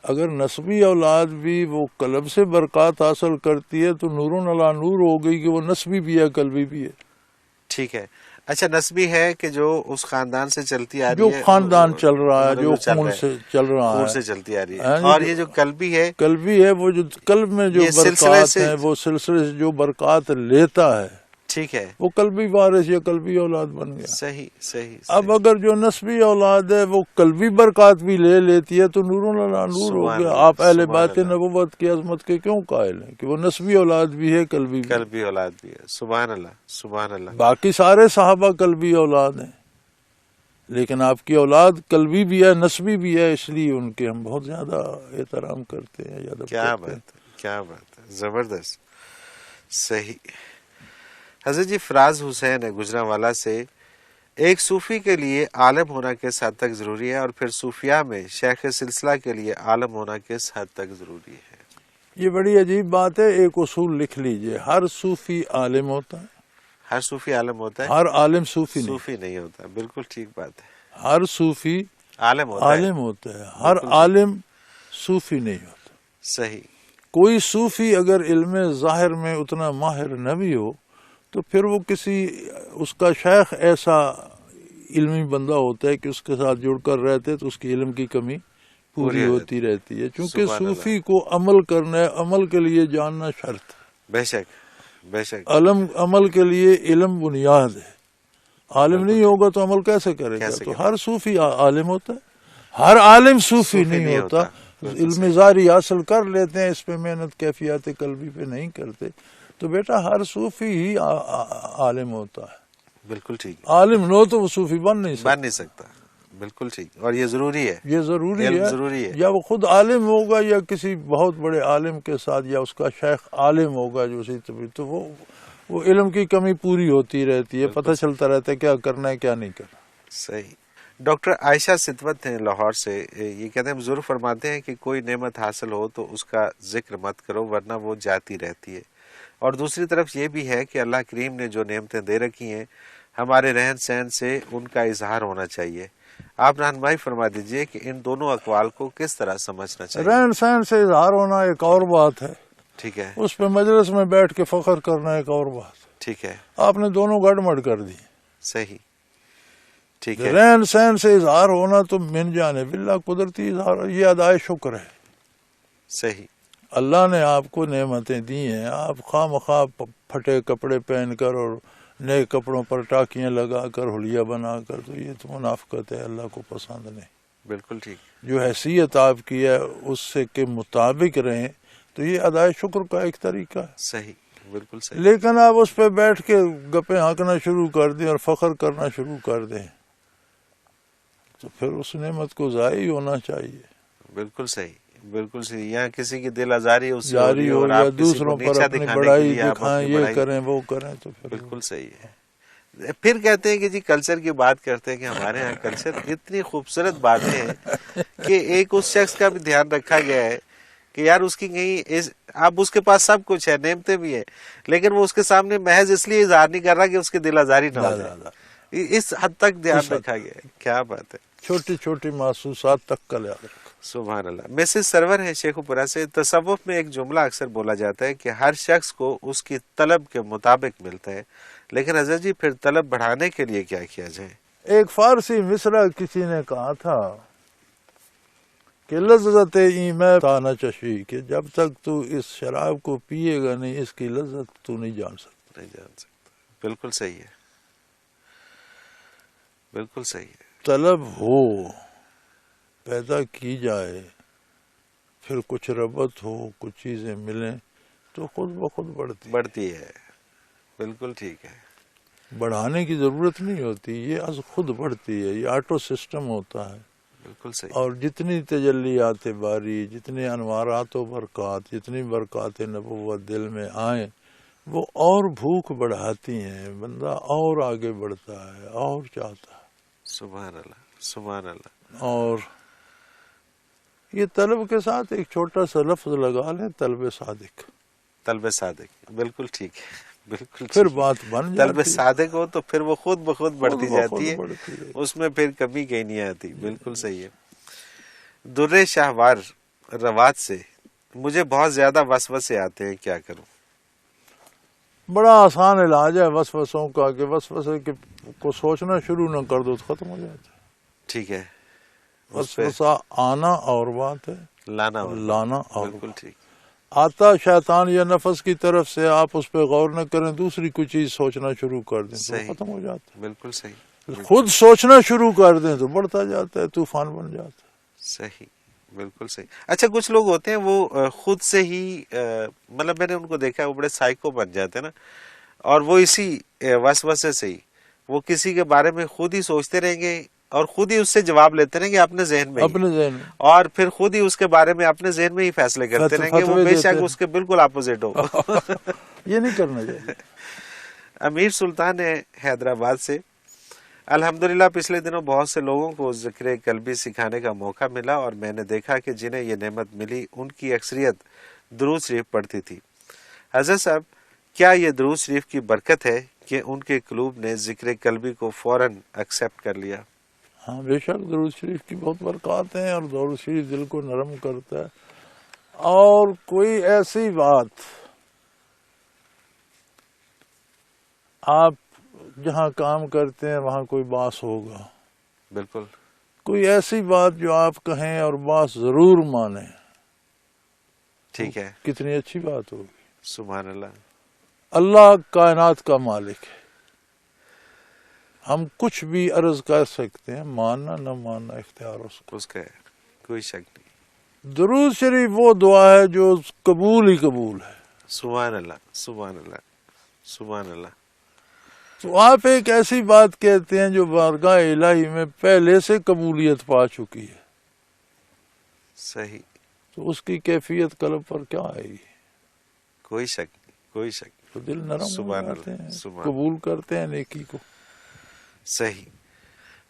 S3: اگر نسبی اولاد بھی وہ قلب سے برکات حاصل کرتی ہے تو نور علی نور ہو گئی کہ وہ نسبی بھی ہے قلبی بھی ہے.
S2: ٹھیک ہے. اچھا نسبی ہے کہ جو اس خاندان سے چلتی آ رہی
S3: جو
S2: ہے،
S3: خاندان چل رہا ہے، جو خون سے چل رہا
S2: خون
S3: ہے،
S2: سے چلتی آ رہی ہے. اور یہ جو قلبی ہے،
S3: قلبی ہے وہ جو قلب میں جو
S2: یہ سلسلے
S3: برکات
S2: سے،
S3: ہیں، وہ سلسلے سے جو برکات لیتا ہے،
S2: ٹھیک ہے،
S3: وہ قلبی وارث یا قلبی اولاد بن گیا.
S2: صحیح صحیح.
S3: اب اگر جو نسبی اولاد ہے وہ قلبی برکات بھی لے لیتی ہے تو نور علی نور ہو گیا. آپ اہل بیت نبوت کی عظمت کے کیوں قائل ہیں کہ وہ نسبی اولاد بھی ہے قلبی بھی،
S2: قلبی اولاد بھی ہے. سبحان اللہ سبحان اللہ.
S3: باقی سارے صحابہ قلبی اولاد ہیں، لیکن آپ کی اولاد قلبی بھی ہے، نسبی بھی ہے، اس لیے ان کے ہم بہت زیادہ احترام کرتے ہیں.
S2: کیا بات ہے، کیا بات ہے، زبردست. صحیح. حضرت جی فراز حسین ہے گجرانوالہ سے، ایک صوفی کے لیے عالم ہونا کس حد تک ضروری ہے، اور پھر صوفیاء میں شیخ سلسلہ کے لیے عالم ہونا کس حد تک ضروری ہے؟
S3: یہ بڑی عجیب بات ہے. ایک اصول لکھ لیجئے، ہر صوفی عالم ہوتا ہے.
S2: ہر صوفی عالم ہوتا ہے؟
S3: ہر عالم صوفی
S2: نہیں ہوتا. بالکل ٹھیک بات ہے.
S3: ہر صوفی
S2: عالم ہوتا ہے.
S3: ہر عالم صوفی نہیں ہوتا.
S2: صحیح.
S3: کوئی صوفی اگر علم ظاہر میں اتنا ماہر نہ بھی ہو تو پھر وہ کسی اس کا شیخ ایسا علمی بندہ ہوتا ہے کہ اس کے ساتھ جڑ کر رہتے تو اس کی علم کی کمی پوری ہوتی رہتی ہے. چونکہ صوفی کو عمل کرنا ہے، عمل کے لیے جاننا شرط.
S2: بے شک بے شک.
S3: عمل کے لیے علم بنیاد ہے. عالم نہیں ہوگا تو عمل کیسے کرے گا؟ تو ہر صوفی عالم ہوتا ہے، ہر عالم صوفی نہیں ہوتا. علم ظاہری حاصل کر لیتے ہیں، اس پہ محنت کیفیات قلبی پہ نہیں کرتے. تو بیٹا ہر صوفی ہی عالم ہوتا ہے.
S2: بالکل ٹھیک.
S3: عالم نہ ہو تو وہ صوفی بن نہیں سکتا.
S2: بالکل ٹھیک. اور یہ ضروری ہے،
S3: یہ ضروری ہے. یا وہ خود عالم ہوگا یا کسی بہت بڑے عالم کے ساتھ، یا اس کا شیخ عالم ہوگا جو اسی طرح، تو وہ علم کی کمی پوری ہوتی رہتی ہے. پتہ چلتا رہتا ہے کیا کرنا ہے کیا نہیں کرنا.
S2: صحیح. ڈاکٹر عائشہ ستوت ہیں لاہور سے، یہ کہتے ہیں بزرگ فرماتے ہیں کہ کوئی نعمت حاصل ہو تو اس کا ذکر مت کرو ورنہ وہ جاتی رہتی ہے. اور دوسری طرف یہ بھی ہے کہ اللہ کریم نے جو نعمتیں دے رکھی ہیں ہمارے رہن سہن سے ان کا اظہار ہونا چاہیے. آپ رہنمائی فرما دیجئے کہ ان دونوں اقوال کو کس طرح سمجھنا چاہیے؟
S3: رہن سہن سے اظہار ہونا ایک اور بات ہے،
S2: ٹھیک ہے،
S3: اس پہ مجلس میں بیٹھ کے فخر کرنا ایک اور بات.
S2: ٹھیک ہے.
S3: آپ نے دونوں گڑمڑ کر دی.
S2: صحیح. ٹھیک ہے.
S3: رہن سہن سے اظہار ہونا تو من جانب اللہ قدرتی اظہار، یہ ادائے شکر ہے.
S2: صحیح.
S3: اللہ نے آپ کو نعمتیں دی ہیں، آپ خواہ مخواہ پھٹے کپڑے پہن کر اور نئے کپڑوں پر ٹاکیاں لگا کر حلیہ بنا کر، تو یہ تو منافقت ہے، اللہ کو پسند نہیں.
S2: بالکل ٹھیک. جو
S3: حیثیت آپ کی ہے اس سے کے مطابق رہیں تو یہ ادائے شکر کا ایک طریقہ ہے.
S2: صحیح. بالکل صحیح.
S3: لیکن آپ اس پہ بیٹھ کے گپیں ہانکنا شروع کر دیں اور فخر کرنا شروع کر دیں تو پھر اس نعمت کو ضائع ہونا چاہیے.
S2: بالکل صحیح. بالکل صحیح. یہاں کسی کی دل آزاری اس سے ہو رہی
S3: جاری
S2: ہے
S3: ہو
S2: اور
S3: یا
S2: آپ کسی کو
S3: دوسروں پر
S2: نیچا
S3: اپنی
S2: دکھانے کے
S3: بڑائی
S2: لیے آپ
S3: دکھائیں،
S2: اپنی
S3: یہ
S2: بڑائی.
S3: کریں وہ کریں، تو پھر
S2: بالکل صحیح ہے. پھر کہتے ہیں کہ جی کلچر کی بات کرتے ہیں کہ ہمارے یہاں کلچر اتنی خوبصورت باتیں ہیں کہ ایک اس شخص کا بھی دھیان رکھا گیا ہے کہ یار اس کی کہیں اب اس کے پاس سب کچھ ہے، نعمتیں بھی ہیں، لیکن وہ اس کے سامنے محض اس لیے اظہار نہیں کر رہا کہ اس کی دل آزاری نہ ہو جائے. اس حد تک دھیان رکھا گیا ہے. کیا بات ہے.
S3: چھوٹی چھوٹی محسوسات تک کا یاد رکھو.
S2: سبحان اللہ. مسز سرور ہے شیخ پورہ سے. تصوف میں ایک جملہ اکثر بولا جاتا ہے کہ ہر شخص کو اس کی طلب کے مطابق ملتا ہے، لیکن حضرت جی پھر طلب بڑھانے کے لیے کیا کیا جائے؟
S3: ایک فارسی مصرع کسی نے کہا تھا کہ لذت ایمہ تا نہ چشی، کہ جب تک تو اس شراب کو پیے گا نہیں اس کی لذت تو نہیں جان سکتا.
S2: نہیں جان سکتا. بالکل صحیح ہے. بالکل صحیح ہے.
S3: طلب ہو، پیدا کی جائے، پھر کچھ رغبت ہو، کچھ چیزیں ملیں تو خود بخود
S2: بڑھتی ہے. بالکل ٹھیک ہے.
S3: بڑھانے کی ضرورت نہیں ہوتی، یہ از خود بڑھتی ہے، یہ آٹو سسٹم ہوتا ہے.
S2: بالکل صحیح.
S3: اور جتنی تجلیات باری، جتنے انوارات و برکات، جتنی برکات نبوت دل میں آئیں وہ اور بھوک بڑھاتی ہیں، بندہ اور آگے بڑھتا ہے اور چاہتا ہے.
S2: سبحان اللہ. سبحان اللہ.
S3: اور یہ طلب کے ساتھ ایک چھوٹا سا لفظ لگا لیں، طلب صادق.
S2: طلب صادق. بالکل ٹھیک ہے. بالکل
S3: پھر
S2: ٹھیک.
S3: بات بن
S2: طلب
S3: جاتی ہے،
S2: صادق ہو تو پھر وہ خود بخود بڑھتی
S3: خود بخود
S2: جاتی ہے،
S3: بڑھتی ہے.
S2: اس میں پھر کمی کہیں نہیں آتی. بالکل صحیح ہے. در شاہوار روات سے مجھے بہت زیادہ وسوسے آتے ہیں، کیا کروں؟
S3: بڑا آسان علاج ہے وسوسوں کا کہ وسوسے کو سوچنا شروع نہ کر دو تو ختم ہو جاتا ہے.
S2: ٹھیک ہے. اس پہ
S3: وسوسہ آنا اور بات ہے،
S2: لانا اور
S3: لانا اور
S2: بالکل ٹھیک.
S3: آتا شیطان یا نفس کی طرف سے، آپ اس پہ غور نہ کریں، دوسری کوئی چیز سوچنا شروع کر دیں تو
S2: صحیح.
S3: ختم ہو جاتا
S2: بالکل صحیح.
S3: ہے. خود سوچنا شروع کر دیں تو بڑھتا جاتا ہے، طوفان بن جاتا ہے.
S2: صحیح. بالکل صحیح. اچھا کچھ لوگ ہوتے ہیں وہ خود سے ہی مطلب میں نے ان کو دیکھا ہے وہ بڑے سائیکو بن جاتے ہیں نا، اور وہ اسی وسوسے سے ہی وہ کسی کے بارے میں خود ہی سوچتے رہیں گے اور خود ہی اس سے جواب لیتے رہیں گے اپنے ذہن میں ہی،
S3: اپنے ذہن میں
S2: اور پھر خود ہی اس کے بارے میں اپنے ذہن میں ہی فیصلے کرتے رہیں گے، وہ
S3: فتوے
S2: بے
S3: دیتے
S2: شک
S3: ہیں.
S2: اس کے بالکل اپوزٹ ہو.
S3: یہ نہیں کرنا چاہیے.
S2: امیر سلطان ہے حیدرآباد سے. الحمدللہ پچھلے دنوں بہت سے لوگوں کو ذکر قلبی سکھانے کا موقع ملا اور میں نے دیکھا کہ جنہیں یہ نعمت ملی ان کی اکثریت درود شریف پڑھتی تھی. حضرت صاحب کیا یہ درود شریف کی برکت ہے کہ ان کے قلوب نے ذکر قلبی کو فوراً ایکسیپٹ کر لیا؟
S3: ہاں بے شک درود شریف کی بہت برکات ہیں، اور درود شریف دل کو نرم کرتا ہے. اور کوئی ایسی بات آپ جہاں کام کرتے ہیں وہاں کوئی باس ہوگا،
S2: بالکل.
S3: کوئی ایسی بات جو آپ کہیں اور باس ضرور مانیں،
S2: ٹھیک ہے.
S3: کتنی اچھی بات ہوگی.
S2: سبحان اللہ.
S3: اللہ کائنات کا مالک ہے، ہم کچھ بھی عرض کر سکتے ہیں، ماننا نہ ماننا اختیار
S2: اس کا ہے، کوئی شک نہیں.
S3: درود شریف وہ دعا ہے جو قبول ہی قبول ہے.
S2: سبحان اللہ. سبحان اللہ. سبحان اللہ.
S3: تو آپ ایک ایسی بات کہتے ہیں جو بارگاہ الہی میں پہلے سے قبولیت پا چکی ہے،
S2: صحیح.
S3: تو اس کی کیفیت قلب پر کیا آئے گی؟
S2: کوئی شک نہیں. کوئی شک نہیں.
S3: تو دل نرم ہو
S2: سبحان
S3: جاتے
S2: اللہ.
S3: ہیں،
S2: سبحان
S3: قبول کرتے ہیں نیکی کو.
S2: صحیح.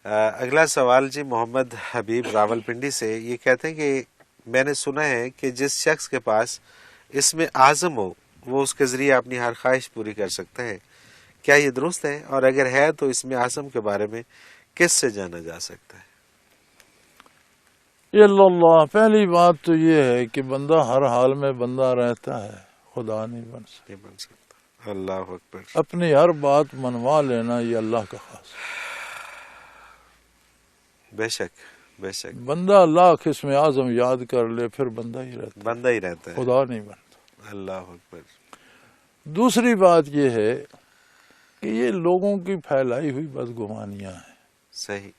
S2: اگلا سوال جی محمد حبیب راول پنڈی سے. یہ کہتے ہیں کہ میں نے سنا ہے کہ جس شخص کے پاس اسم اعظم ہو وہ اس کے ذریعے اپنی ہر خواہش پوری کر سکتا ہے، کیا یہ درست ہے؟ اور اگر ہے تو اسم اعظم کے بارے میں کس سے جانا جا سکتا ہے؟
S3: یہ اللہ، پہلی بات تو یہ ہے کہ بندہ ہر حال میں بندہ رہتا ہے، خدا نہیں بن سکتا.
S2: یہ بن سکتا. اللہ اکبر.
S3: اپنی ہر بات منوا لینا یہ اللہ کا خاص ہے.
S2: بے شک. بے شک.
S3: بندہ لاکھ اسم اعظم یاد کر لے پھر بندہ ہی رہتا
S2: بندہ ہی رہتا
S3: ہے،
S2: ہے.
S3: خدا نہیں بنتا.
S2: اللہ اکبر.
S3: دوسری بات یہ ہے کہ یہ لوگوں کی پھیلائی ہوئی بدگمانیاں ہیں.
S2: صحیح.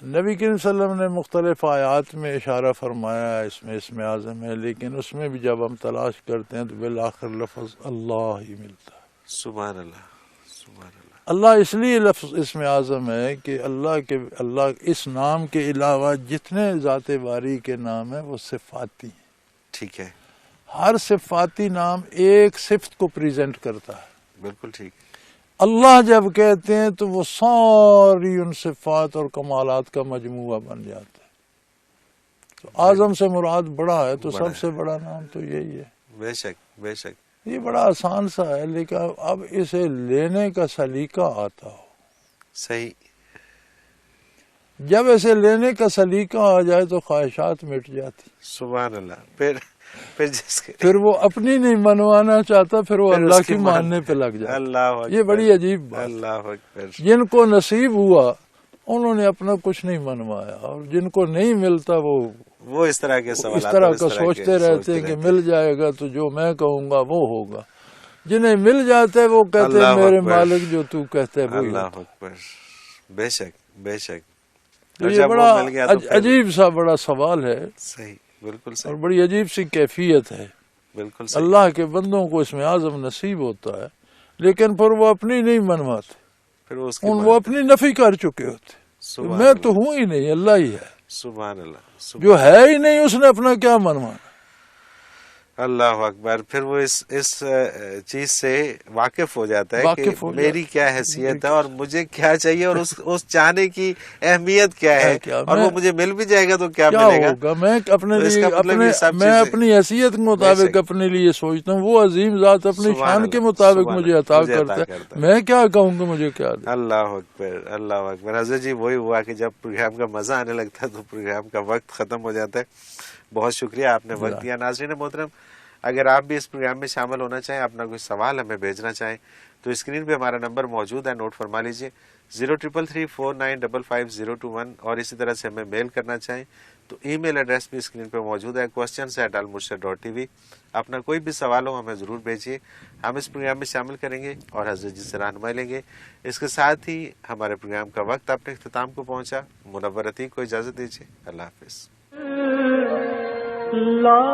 S3: نبی کریم صلی اللہ علیہ وسلم نے مختلف آیات میں اشارہ فرمایا اس میں اسم اعظم ہے، لیکن اس میں بھی جب ہم تلاش کرتے ہیں تو بالآخر لفظ اللہ ہی ملتا ہے.
S2: سبحان اللہ. سبحان اللہ.
S3: اللہ اس لیے لفظ اسم اعظم ہے کہ اللہ اس نام کے علاوہ جتنے ذات باری کے نام ہیں وہ صفاتی ہیں.
S2: ٹھیک ہے.
S3: ہر صفاتی نام ایک صفت کو پریزنٹ کرتا ہے.
S2: بالکل ٹھیک.
S3: اللہ جب کہتے ہیں تو وہ ساری ان صفات اور کمالات کا مجموعہ بن جاتا ہے. تو اعظم سے مراد بڑا ہے تو سب سے بڑا نام تو یہی ہے.
S2: بے شک بے شک.
S3: یہ بڑا آسان سا ہے لیکن اب اسے لینے کا سلیقہ آتا ہو.
S2: صحیح.
S3: جب اسے لینے کا سلیقہ آ جائے تو خواہشات مٹ جاتی.
S2: سبحان اللہ.
S3: پھر وہ اپنی نہیں منوانا چاہتا, پھر وہ اللہ کی ماننے پہ لگ جاتا.
S2: اللہ.
S3: یہ بڑی عجیب بات.
S2: اللہ اکبر.
S3: جن کو نصیب ہوا انہوں نے اپنا کچھ نہیں منوایا, اور جن کو نہیں ملتا وہ
S2: اس طرح کے سوالات
S3: اس طرح کا سوچتے رہتے ہیں کہ مل جائے گا تو جو میں کہوں گا وہ ہوگا. جنہیں مل جاتا ہے وہ کہتے ہیں میرے مالک جو تو کہتے ہے وہی.
S2: اللہ اکبر. بے شک بے شک.
S3: یہ بڑا عجیب سا بڑا سوال ہے.
S2: صحیح. بالکل صحیح.
S3: اور بڑی عجیب سی کیفیت ہے.
S2: بالکل صحیح.
S3: اللہ کے بندوں کو اس میں اعظم نصیب ہوتا ہے لیکن پھر وہ اپنی نہیں منواتے,
S2: پھر
S3: وہ اپنی نفی کر چکے ہوتے. میں تو ہوں ہی نہیں, اللہ ہی ہے.
S2: سبحان اللہ.
S3: جو ہے ہی نہیں اس نے اپنا کیا منوانا.
S2: اللہ اکبر. پھر وہ اس چیز سے واقف ہو جاتا ہے کہ میری کیا حیثیت ہے اور مجھے کیا چاہیے اور اس چاہنے کی اہمیت کیا ہے, اور وہ مجھے مل بھی جائے گا تو کیا ملے گا.
S3: میں اپنے لیے میں اپنی حیثیت کے مطابق اپنے لیے سوچتا ہوں, وہ عظیم ذات اپنی شان کے مطابق مجھے عطا کرتا ہے. میں کیا کہوں گا, مجھے کیا دے.
S2: اللہ اکبر. اللہ اکبر. حضرت جی وہی ہوا کہ جب پروگرام کا مزہ آنے لگتا ہے تو پروگرام کا وقت ختم ہو جاتا ہے. بہت شکریہ آپ نے وقت دیا. ناظرین محترم, اگر آپ بھی اس پروگرام میں شامل ہونا چاہیں, اپنا کوئی سوال ہمیں بھیجنا چاہیں تو اسکرین پہ ہمارا نمبر موجود ہے, نوٹ فرما لیجئے 0333495521. اور اسی طرح سے ہمیں میل کرنا چاہیں تو ای میل ایڈریس بھی اسکرین پہ موجود ہے, questions@almurshid.tv. اپنا کوئی بھی سوال ہو ہمیں ضرور بھیجیے, ہم اس پروگرام میں شامل کریں گے اور حضرت جی سے رہنمائی لیں گے. اس کے ساتھ ہی ہمارے پروگرام کا وقت اپنے اختتام کو پہنچا. منور عتیق کو اجازت دیجیے. اللہ حافظ.
S1: لا